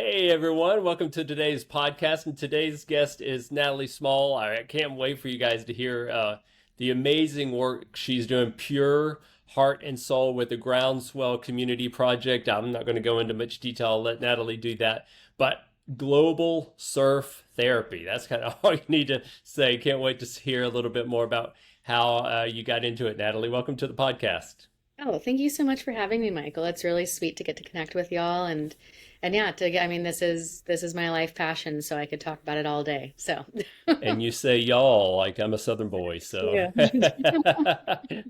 Hey everyone, welcome to today's podcast. And today's guest is Natalie Small. I can't wait for you guys to hear the amazing work she's doing, pure heart and soul with the Groundswell Community Project. I'm not going to go into much detail, I'll let Natalie do that. But global surf therapy, that's kind of all you need to say. Can't wait to hear a little bit more about how you got into it, Natalie. Welcome to the podcast. Oh, thank you so much for having me, Michael. It's really sweet to get to connect with y'all and yeah, I mean this is my life passion, so I could talk about it all day. So, And you say y'all like I'm a Southern boy, so yeah.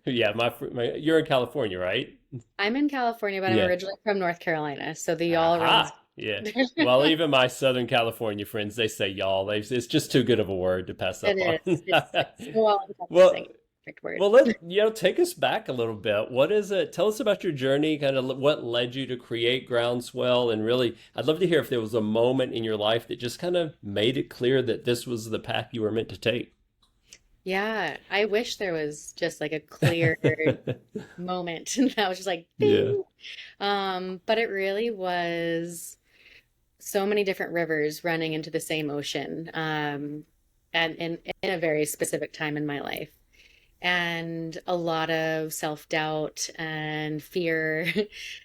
yeah, you're in California, right? I'm in California, but I'm Yeah. originally from North Carolina, so the y'all runs. Aha. Yeah. Well, even my Southern California friends, they say y'all. It's just too good of a word to pass It up on. is. It's so all Well, encompassing. Perfect word. well, take us back a little bit. What is it? Tell us about your journey, kind of what led you to create Groundswell, and really, I'd love to hear if there was a moment in your life that just kind of made it clear that this was the path you were meant to take. Yeah, I wish there was just like a clear moment that was just like Yeah. bing. But it really was so many different rivers running into the same ocean, and in a very specific time in my life. And a lot of self-doubt and fear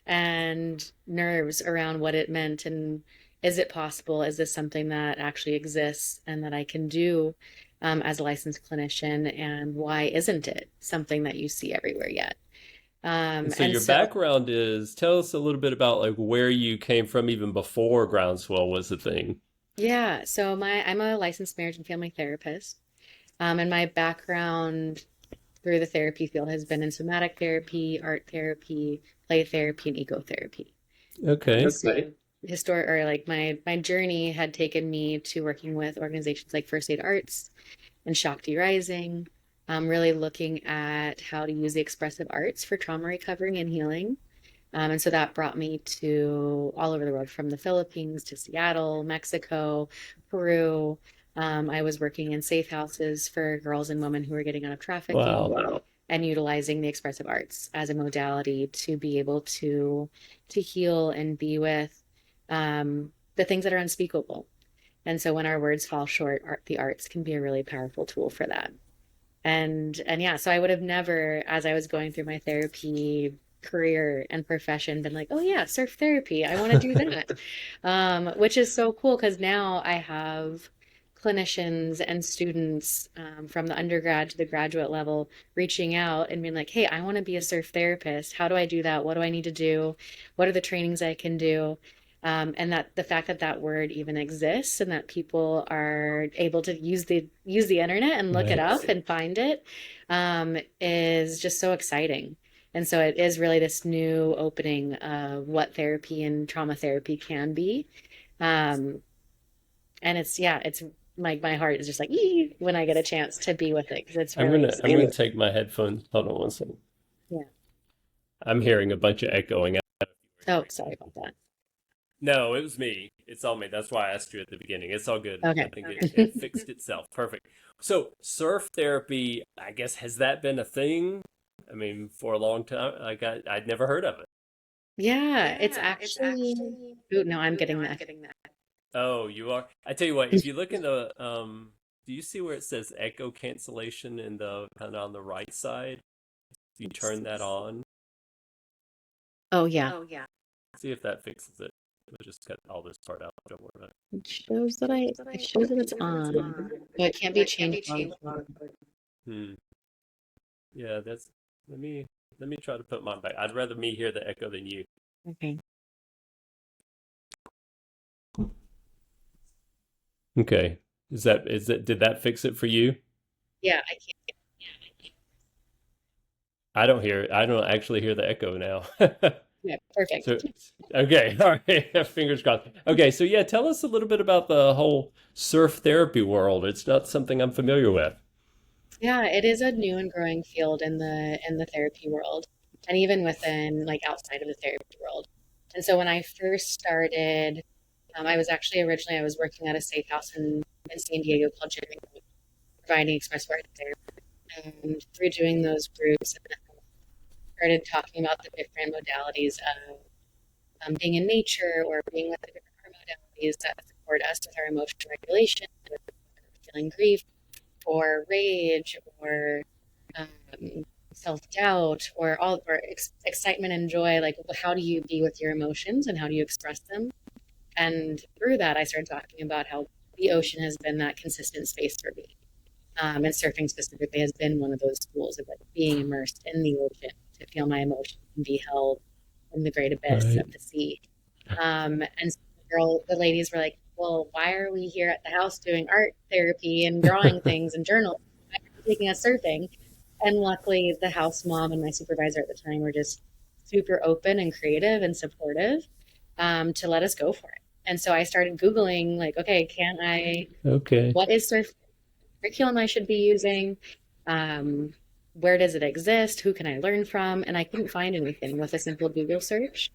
and nerves around what it meant and is it possible? Is this something that actually exists and that I can do as a licensed clinician? And why isn't it something that you see everywhere yet? And so And your so background is, tell us a little bit about like where you came from even before Groundswell was the thing. Yeah, so I'm a licensed marriage and family therapist. And my background through the therapy field has been in somatic therapy, art therapy, play therapy, and ecotherapy. And Okay. so historic or like my journey had taken me to working with organizations like First Aid Arts and Shakti Rising, really looking at how to use the expressive arts for trauma recovery and healing. And so that brought me to all over the world, from the Philippines to Seattle, Mexico, Peru. I was working in safe houses for girls and women who were getting out of trafficking. Wow. Wow. And utilizing the expressive arts as a modality to be able to heal and be with the things that are unspeakable. And so when our words fall short, the arts can be a really powerful tool for that. And yeah, so I would have never, as I was going through my therapy career and profession, been like, oh yeah, surf therapy, I want to do that. Which is so cool because now I have clinicians and students, from the undergrad to the graduate level, reaching out and being like, hey, I want to be a surf therapist. How do I do that? What do I need to do? What are the trainings I can do? And that the fact that that word even exists and that people are able to use the internet and look it Right. up and find it, is just so exciting. And so it is really this new opening of what therapy and trauma therapy can be. Um, and it's, yeah, it's like my heart is just like "Ee," when I get a chance to be with it because it's I'm really gonna I'm gonna exciting. take my headphones. Hold on one second. Yeah. I'm hearing a bunch of echoing. Oh, sorry about that. No, it was me. It's all me. That's why I asked you at the beginning. It's all good. I Okay. think it fixed itself. Perfect. So surf therapy, I guess, has that been a thing? I mean, for a long time, I'd never heard of it. Yeah, it's actually, oh, no, I'm getting that. Oh, you are. I tell you what, if you look in the do you see where it says echo cancellation in the kind of on the right side? If you turn that on, Oh, yeah. see if that fixes it. We'll just cut all this part out. Don't worry about It shows that it's on, but it can't be changed while recording. it. Yeah, that's let me let me try to put mine back. I'd rather me hear the echo than you. Okay. Okay. Is it did that fix it for you? Yeah, I can't. I don't hear it. I don't actually hear the echo now. Yeah, perfect. So, okay, all right. Fingers crossed. Okay, so yeah, tell us a little bit about the whole surf therapy world. It's not something I'm familiar with. Yeah, it is a new and growing field in the therapy world, and even within like outside of the therapy world. And so when I first started, I was actually originally I was working at a safe house in San Diego called Jeremy, providing express art therapy. And through doing those groups, I started talking about the different modalities of being in nature or being with a different art modalities that support us with our emotional regulation, feeling grief or rage or um, self-doubt or excitement and joy. Like, how do you be with your emotions and how do you express them? And through that, I started talking about how the ocean has been that consistent space for me. And surfing specifically has been one of those tools of like being immersed in the ocean to feel my emotions and be held in the great abyss Right. of the sea. And so the ladies were like, "Well, why are we here at the house doing art therapy and drawing things and journal? Why are you taking us surfing?" And luckily, the house mom and my supervisor at the time were just super open and creative and supportive, to let us go for it. And so I started Googling, like, okay, Okay. what is surf curriculum I should be using? Um, where does it exist? Who can I learn from? And I couldn't find anything with a simple Google search.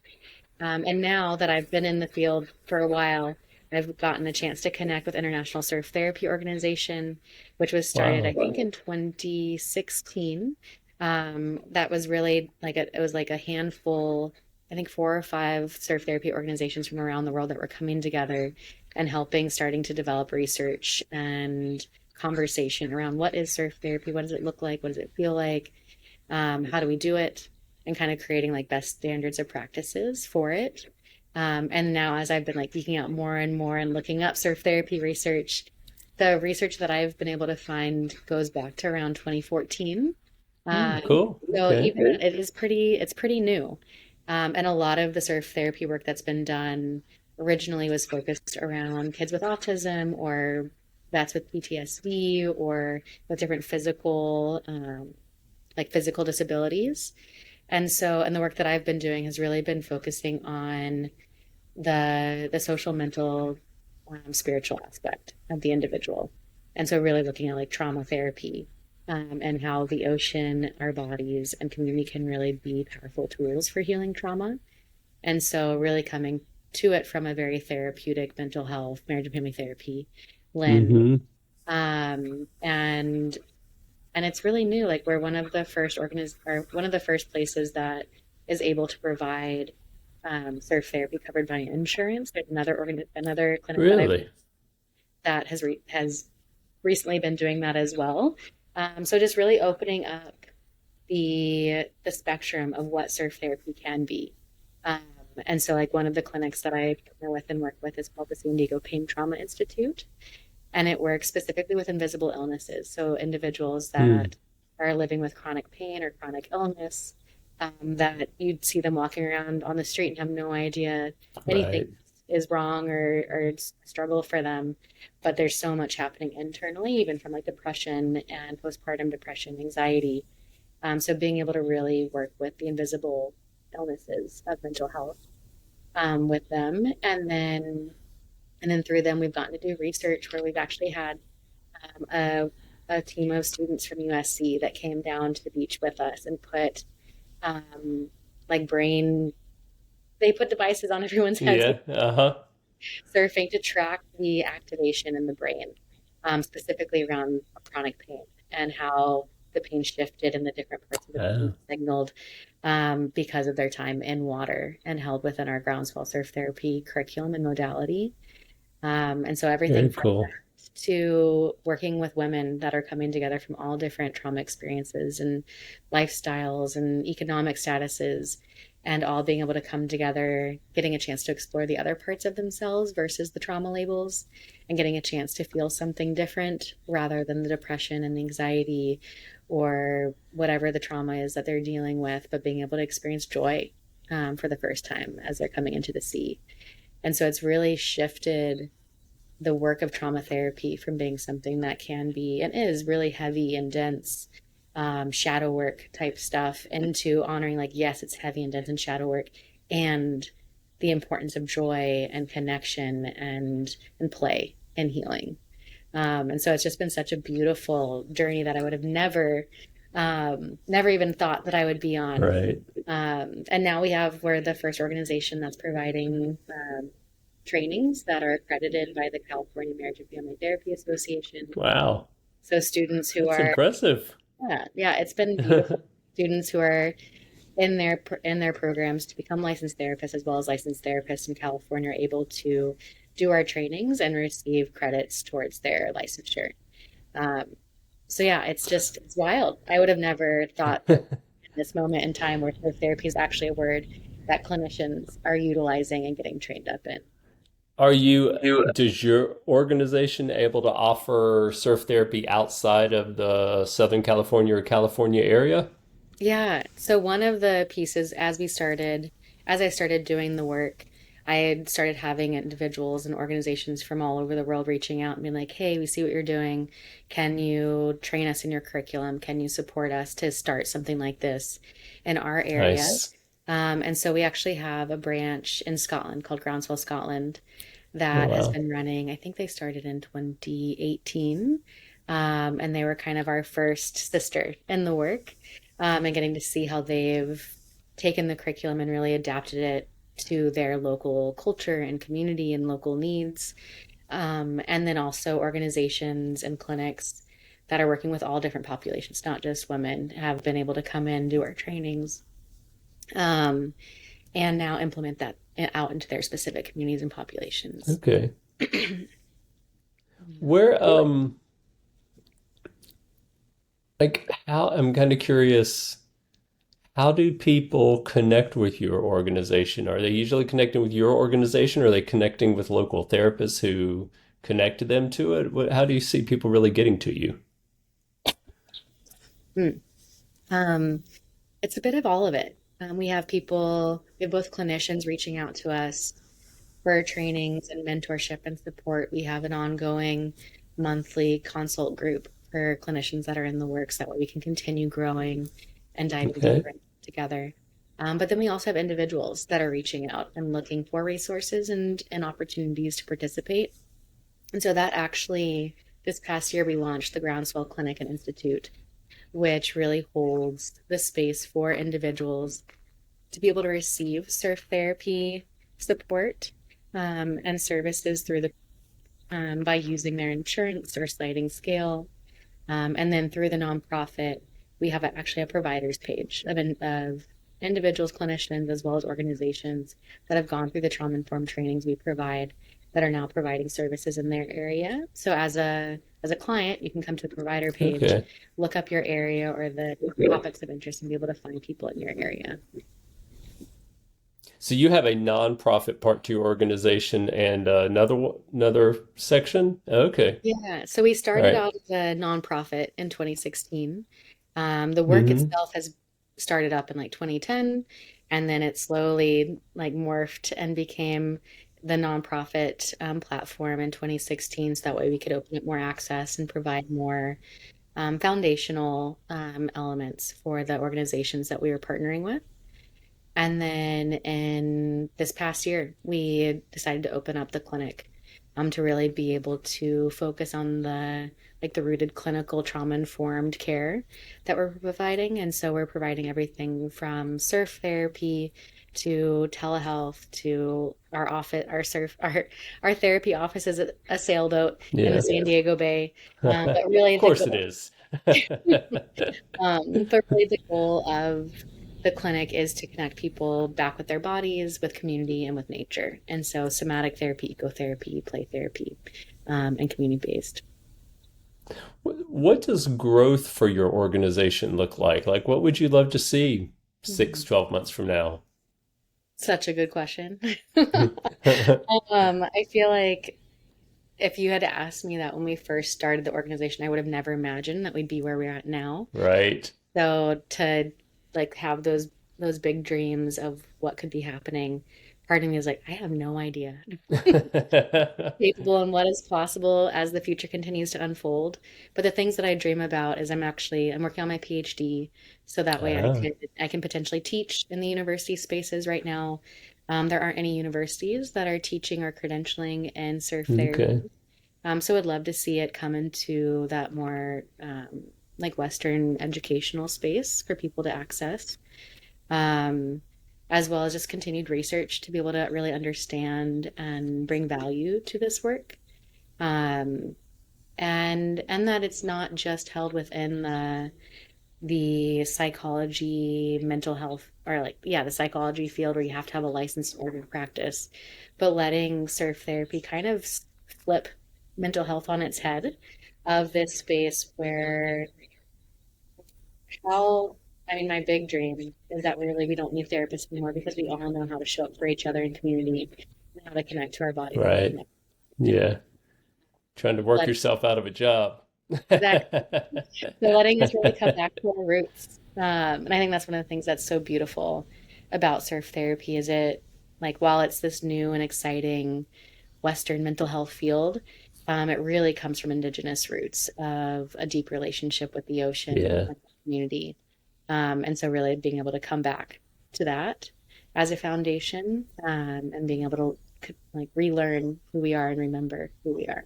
And now that I've been in the field for a while, I've gotten a chance to connect with International Surf Therapy Organization, which was started, I Wow. think, in 2016. That was really it was like a handful, I think 4 or 5 surf therapy organizations from around the world that were coming together and starting to develop research and conversation around what is surf therapy, what does it look like, what does it feel like, how do we do it, and kind of creating like best standards of practices for it. And now, as I've been like geeking out more and more and looking up surf therapy research, the research that I've been able to find goes back to around 2014. Cool. So Okay. even it's pretty new. And a lot of the surf therapy work that's been done originally was focused around kids with autism or vets with PTSD or with different physical disabilities. And the work that I've been doing has really been focusing on the social, mental, spiritual aspect of the individual. And so really looking at like trauma therapy, and how the ocean, our bodies, and community can really be powerful tools for healing trauma. And so really coming to it from a very therapeutic mental health, marriage and family therapy lens. Mm-hmm. And it's really new. Like we're one of the first places that is able to provide surf therapy covered by insurance. There's another clinic Really? that has recently been doing that as well. So just really opening up the spectrum of what surf therapy can be. Um, and so like one of the clinics that I partner with and work with is called the San Diego Pain Trauma Institute, and it works specifically with invisible illnesses. So individuals Hmm. that are living with chronic pain or chronic illness, that you'd see them walking around on the street and have no idea anything Right. is wrong, or it's a struggle for them. But there's so much happening internally, even from like depression and postpartum depression, anxiety. So being able to really work with the invisible illnesses of mental health, with them, and then through them we've gotten to do research where we've actually had, a team of students from USC that came down to the beach with us and put, um, like brain they put devices on everyone's heads Yeah. Uh-huh. surfing to track the activation in the brain, specifically around chronic pain and how the pain shifted and the different parts of the brain Oh, signaled, because of their time in water and held within our Groundswell surf therapy curriculum and modality. And so everything very from cool. to working with women that are coming together from all different trauma experiences and lifestyles and economic statuses, and all being able to come together, getting a chance to explore the other parts of themselves versus the trauma labels, and getting a chance to feel something different rather than the depression and anxiety or whatever the trauma is that they're dealing with, but being able to experience joy, for the first time as they're coming into the sea. And so it's really shifted the work of trauma therapy from being something that can be and is really heavy and dense, shadow work type stuff, into honoring like, yes, it's heavy and dense and shadow work, and the importance of joy and connection and play and healing. And so it's just been such a beautiful journey that I would have never even thought that I would be on. Right. And now we're the first organization that's providing, trainings that are accredited by the California Marriage and Family Therapy Association. Wow. So students who That's are, impressive. yeah, it's been beautiful. Students who are in their programs to become licensed therapists as well as licensed therapists in California are able to do our trainings and receive credits towards their licensure. Um, so yeah, it's wild. I would have never thought that in this moment in time where therapy is actually a word that clinicians are utilizing and getting trained up in. Are you, does your organization able to offer surf therapy outside of the Southern California or California area? Yeah. So one of the pieces as I started doing the work, I had started having individuals and organizations from all over the world reaching out and being like, hey, we see what you're doing. Can you train us in your curriculum? Can you support us to start something like this in our area? Nice. And so we actually have a branch in Scotland called Groundswell, Scotland, Oh, that has wow. been running. I think they started in 2018. And they were kind of our first sister in the work, and getting to see how they've taken the curriculum and really adapted it to their local culture and community and local needs. And then also organizations and clinics that are working with all different populations, not just women, have been able to come in, do our trainings, um, and now implement that out into their specific communities and populations. Okay. Where, like, how, I'm kind of curious, how do people connect with your organization? Are they usually connecting with your organization, or are they connecting with local therapists who connect them to it? How do you see people really getting to you? Mm. Um, it's a bit of all of it. We have both clinicians reaching out to us for trainings and mentorship and support. We have an ongoing monthly consult group for clinicians that are in the works. That way we can continue growing and diving Okay. deeper together. But then we also have individuals that are reaching out and looking for resources and opportunities to participate. And so that actually, this past year, we launched the Groundswell Clinic and Institute, which really holds the space for individuals to be able to receive surf therapy support, and services through the by using their insurance or sliding scale. And then through the nonprofit, we have actually a providers page of individuals, clinicians, as well as organizations that have gone through the trauma informed trainings we provide that are now providing services in their area. So as a client, you can come to the provider page, Okay. look up your area or the topics of interest, and be able to find people in your area. So you have a nonprofit part to your organization and another section? Okay. Yeah, so we All started right. out as a nonprofit in 2016. The work Mm-hmm. itself has started up in like 2010, and then it slowly like morphed and became the nonprofit platform in 2016. So that way we could open up more access and provide more foundational elements for the organizations that we were partnering with. And then in this past year, we decided to open up the clinic, to really be able to focus on the rooted clinical trauma informed care that we're providing. And so we're providing everything from surf therapy to telehealth to our office, our therapy office is a sailboat in the Yeah. San Diego Bay. Of But really the course it goal is. but really, the goal of the clinic is to connect people back with their bodies, with community, and with nature. And so, somatic therapy, ecotherapy, play therapy, and community based. What does growth for your organization look like? Like, what would you love to see six, Mhm. 12 months from now? Such a good question. I feel like if you had asked me that when we first started the organization, I would have never imagined that we'd be where we're at now. Right. So to like have those big dreams of what could be happening, part of me is like, I have no idea. Capable and what is possible as the future continues to unfold. But the things that I dream about is I'm working on my PhD, so that way Ah, I can potentially teach in the university spaces right now. There aren't any universities that are teaching or credentialing in surf okay. therapy. So I'd love to see it come into that more like Western educational space for people to access, um, as well as just continued research to be able to really understand and bring value to this work. Um, and that it's not just held within the psychology, mental health, or like, yeah, the psychology field where you have to have a license in order to practice, but letting surf therapy kind of flip mental health on its head of this space where how, I mean, my big dream is that really we don't need therapists anymore because we all know how to show up for each other in community and how to connect to our bodies and Right. connect. And Yeah. Trying to work letting, yourself out of a job. exactly. So letting us really come back to our roots. And I think that's one of the things that's so beautiful about surf therapy is it, like, while it's this new and exciting Western mental health field, it really comes from indigenous roots of a deep relationship with the ocean Yeah. and the community. And so really being able to come back to that as a foundation, and being able to like relearn who we are and remember who we are.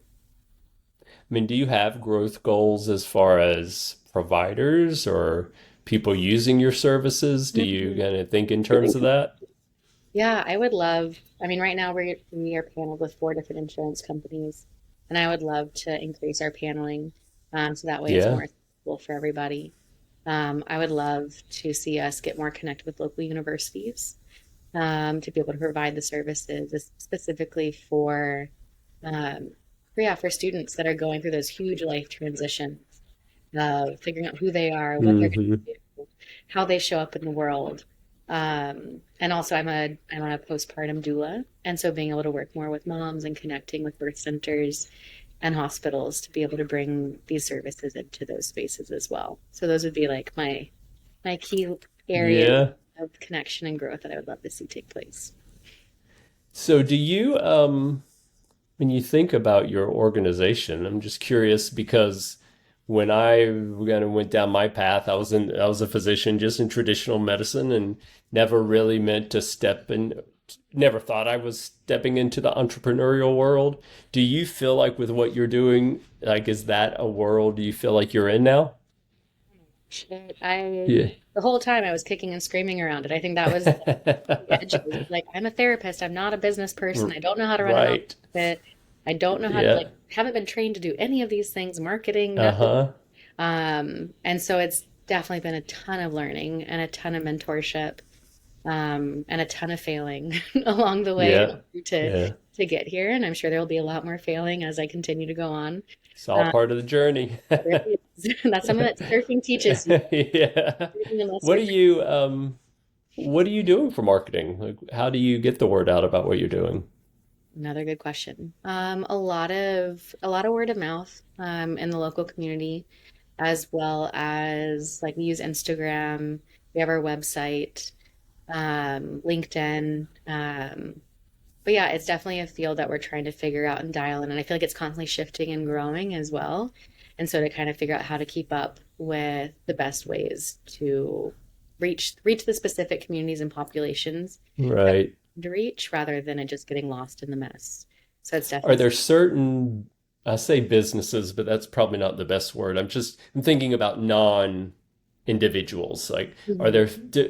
I mean, do you have growth goals as far as providers or people using your services? Do you Mhm. kind of think in terms of that? Yeah, I would love, I mean, right now we are paneled with four different insurance companies, and I would love to increase our paneling, so that way it's Yeah. more accessible for everybody. I would love to see us get more connected with local universities, to be able to provide the services specifically um, yeah, for students that are going through those huge life transitions, figuring out who they are, what they're going Hmm. to do, how they show up in the world. And also, I'm a postpartum doula, and so being able to work more with moms and connecting with birth centers and hospitals to be able to bring these services into those spaces as well. So those would be like my key areas Yeah. of connection and growth that I would love to see take place. So do you, when you think about your organization, I'm just curious because when I kind of went down my path, I was a physician just in traditional medicine and never really meant to step in, never thought I was stepping into the entrepreneurial world. Do you feel like with what you're doing, like is that a world you feel like you're in now? Shit, I Yeah. the whole time I was kicking and screaming around it. I think that was the edges. Like, I'm a therapist. I'm not a business person. I don't know how to run a Right. nonprofit. I don't know how to Yeah. like haven't been trained to do any of these things, marketing, nothing. Uh-huh. And so it's definitely been a ton of learning and a ton of mentorship, and a ton of failing along the way in Yeah. order to Yeah. get here. And I'm sure there will be a lot more failing as I continue to go on. It's all Um, part of the journey. it really is. That's something that surfing teaches you. Yeah. Everything unless What you're are you what are you doing for marketing? Like how do you get the word out about what you're doing? another good question. A lot of word of mouth, in the local community, as well as like we use Instagram. We have our website, LinkedIn. But yeah, it's definitely a field that we're trying to figure out and dial in, and I feel like it's constantly shifting and growing as well. And so to kind of figure out how to keep up with the best ways to reach the specific communities and populations that Right. we need to reach rather than it just getting lost in the mess. So it's Are definitely there certain, I say businesses, but that's probably not the best word. I'm thinking about non-individuals. Like, Mhm.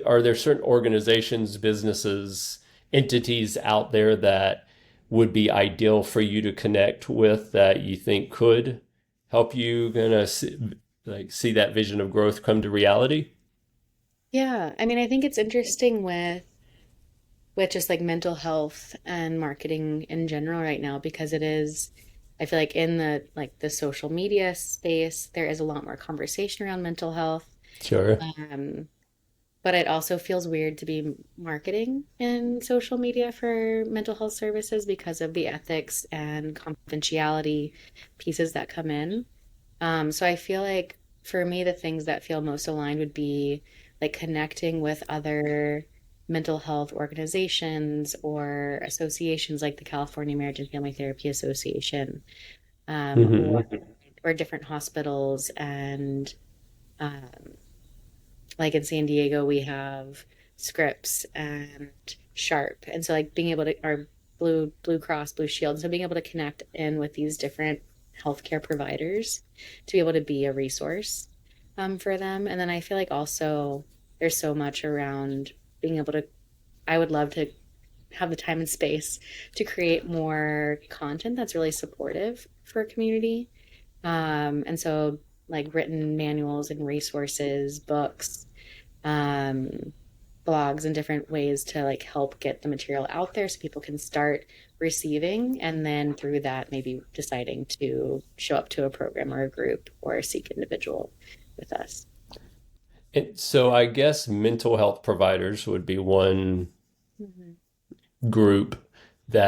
are there certain organizations, businesses, entities out there that would be ideal for you to connect with that you think could help you gonna see, like see that vision of growth come to reality? Yeah, I mean, I think it's interesting with just like mental health and marketing in general right now because it is, I feel like in the like the social media space, there is a lot more conversation around mental health. Sure. Um, but it also feels weird to be marketing in social media for mental health services because of the ethics and confidentiality pieces that come in. So I feel like for me, the things that feel most aligned would be like connecting with other mental health organizations or associations like the California Marriage and Family Therapy Association, or Hmm. different hospitals and, um, like in San Diego, we have Scripps and Sharp, and so like being able to, or Blue Cross Blue Shield, so being able to connect in with these different healthcare providers to be able to be a resource, for them. And then I feel like also there's so much around being able to. I would love to have the time and space to create more content that's really supportive for a community, and so like written manuals and resources, books, um, blogs, and different ways to like help get the material out there so people can start receiving, and then through that maybe deciding to show up to a program or a group or seek individual with us. And so I guess mental health providers would be one Mhm. group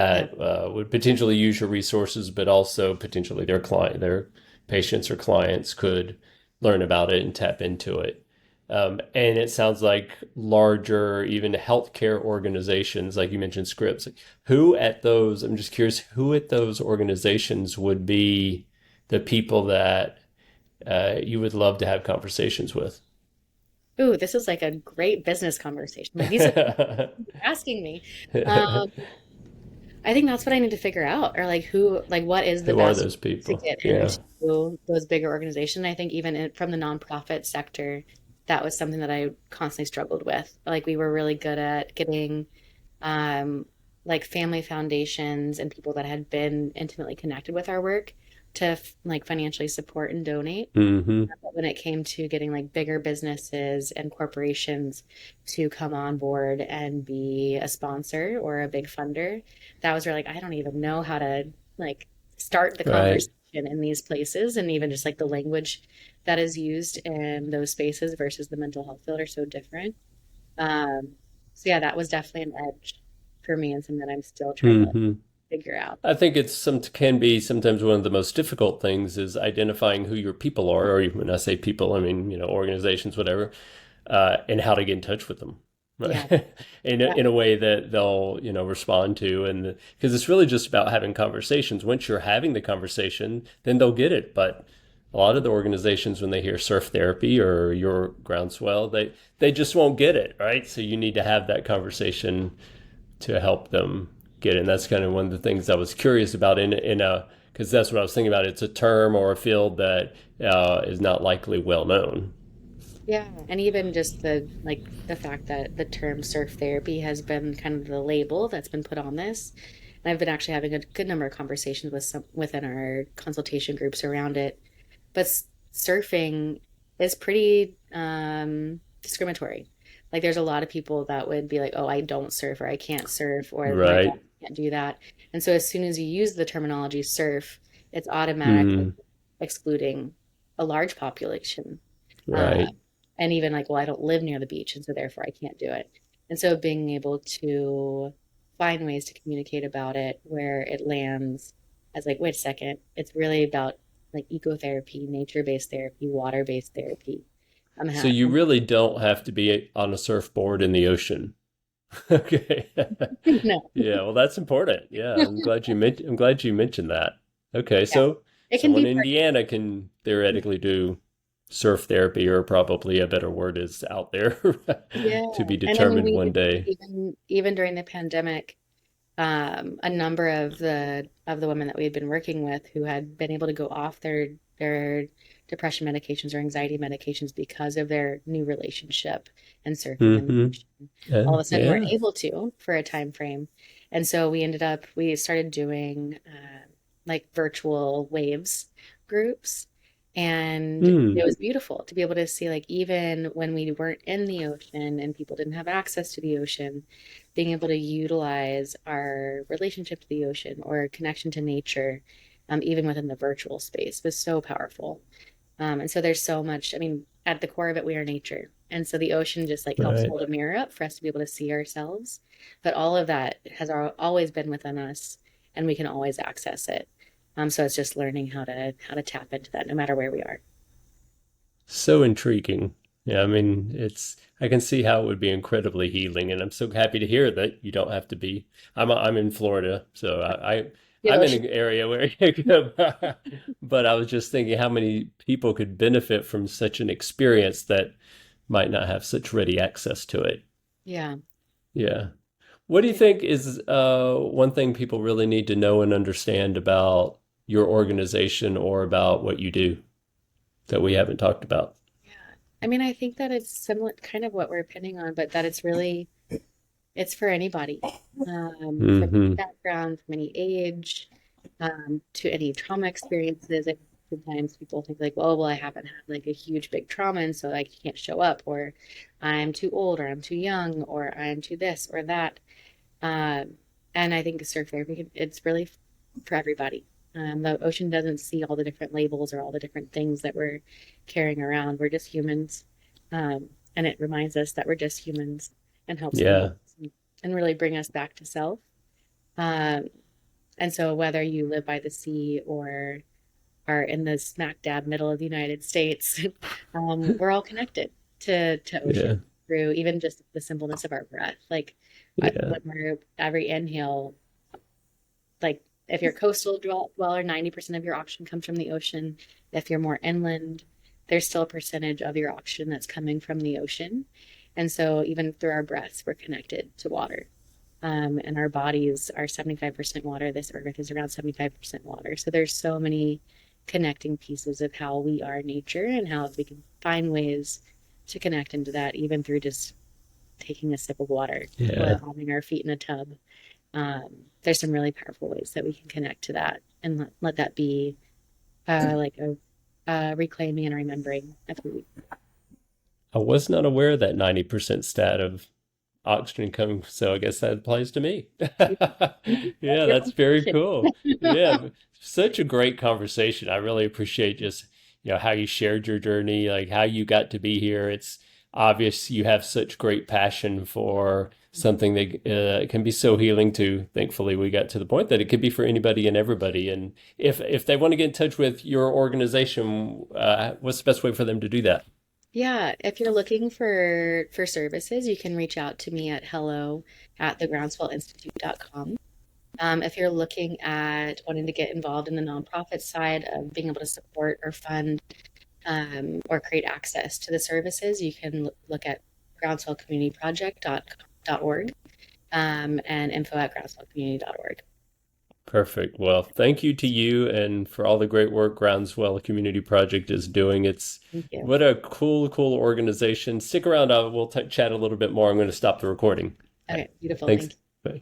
Yeah. that would potentially use your resources, but also potentially their patients or clients could learn about it and tap into it. And it sounds like larger, even healthcare organizations, like you mentioned, Scripps. Who at those? I'm just curious, who at those organizations would be the people that you would love to have conversations with? Ooh, this is like a great business conversation. Like these are asking me. Um, I think that's what I need to figure out, or like who, like what is the Who are best those to people? get Yeah. into those bigger organizations. I think even from the nonprofit sector, that was something that I constantly struggled with. Like we were really good at getting um, like family foundations and people that had been intimately connected with our work to like financially support and donate. Hmm. But when it came to getting like bigger businesses and corporations to come on board and be a sponsor or a big funder, that was where like I don't even know how to like start the Right. conversation in these places, and even just like the language that is used in those spaces versus the mental health field are so different. Um, so yeah, that was definitely an edge for me and something that I'm still trying to like, Hmm. figure out. I think it's some can be sometimes one of the most difficult things is identifying who your people are, or when I say people, I mean, organizations, whatever, and how to get in touch with them, Yeah. right? Yeah. In a way that they'll, respond to. And because it's really just about having conversations. Once you're having the conversation, then they'll get it. But a lot of the organizations, when they hear surf therapy or your groundswell, they just won't get it, right? So you need to have that conversation to help them get it. And that's kind of one of the things I was curious about in a because that's what I was thinking about. It's a term or a field that is not likely well known. Yeah, and even just the like the fact that the term surf therapy has been kind of the label that's been put on this. And I've been actually having a good number of conversations with some within our consultation groups around it. But surfing is pretty discriminatory. Like there's a lot of people that would be like, "Oh, I don't surf," or "I can't surf," or "My dog Right. can't do that." And so as soon as you use the terminology surf, it's automatically Mm, excluding a large population. Uh, right. and even like, well, I don't live near the beach, and so therefore I can't do it. And so being able to find ways to communicate about it where it lands as like, wait a second, it's really about like ecotherapy, nature-based therapy, water-based therapy. So you really don't have to be on a surfboard in the ocean. Okay. No, Yeah, well, that's important. Yeah, I'm glad you mentioned that. Okay, yeah, so it can someone be in part. Indiana can theoretically do surf therapy, or probably a better word is out there Yeah, to be and I mean, determined we one day. even during the pandemic, a number of the women that we had been working with who had been able to go off their depression medications or anxiety medications because of their new relationship and surfing in the Hmm. ocean, all Yeah, of a sudden weren't yeah. able to for a time frame. And so we started doing like virtual waves groups, and it Hmm. was beautiful to be able to see like even when we weren't in the ocean and people didn't have access to the ocean, being able to utilize our relationship to the ocean or connection to nature, even within the virtual space, was so powerful. And so there's so much, I mean, at the core of it, we are nature. And so the ocean just like helps Right. hold a mirror up for us to be able to see ourselves. But all of that has always been within us, and we can always access it. So it's just learning how to tap into that no matter where we are. So intriguing. Yeah, I mean, I can see how it would be incredibly healing, and I'm so happy to hear that you don't have to be. I'm in Florida, so The I'm in ocean. an area where you could, but I was just thinking how many people could benefit from such an experience that might not have such ready access to it. Yeah. Yeah. What do you think is one thing people really need to know and understand about your organization or about what you do that we haven't talked about? Yeah. I mean, I think that it's similar, kind of what we're pinning on, but that it's for anybody, from any Hmm. background, from any age, to any trauma experiences. Sometimes people think like, oh, well, I haven't had like a huge big trauma and so I can't show up, or I'm too old, or I'm too young, or I'm too this or that. Um, and I think surf therapy, it's really for everybody. The ocean doesn't see all the different labels or all the different things that we're carrying around. We're just humans. And it reminds us that we're just humans and helps heal Yeah. us and really bring us back to self. Um, and so whether you live by the sea or are in the smack dab middle of the United States, we're all connected to Yeah. ocean through even just the simpleness of our breath. Like Yeah. when we're every inhale, like if you're coastal dweller, 90% of your oxygen comes from the ocean. If you're more inland, there's still a percentage of your oxygen that's coming from the ocean. And so even through our breaths, we're connected to water. And our bodies are 75% water. This earth is around 75% water. So there's so many connecting pieces of how we are nature and how we can find ways to connect into that, even through just taking a sip of water Yeah. or having our feet in a tub. There's some really powerful ways that we can connect to that and let that be like a reclaiming and remembering of who we I was not aware of that 90% stat of oxygen coming, so I guess that applies to me. are. Yeah, Your that's own very connection. cool. Yeah, such a great conversation. I really appreciate just, how you shared your journey, like how you got to be here. It's obvious you have such great passion for something that can be so healing to. Thankfully, we got to the point that it could be for anybody and everybody. And if they want to get in touch with your organization, what's the best way for them to do that? Yeah, if you're looking for services, you can reach out to me at hello at thegroundswellinstitute.com. If you're looking at wanting to get involved in the nonprofit side of being able to support or fund or create access to the services, you can look at groundswellcommunityproject.org and info at groundswellcommunity.org. Perfect. Well, thank you to you and for all the great work Groundswell Community Project is doing. It's Thank you. what a cool organization. Stick around. We'll chat a little bit more. I'm going to stop the recording. All right. Okay, beautiful. Thanks. Thank you. Bye.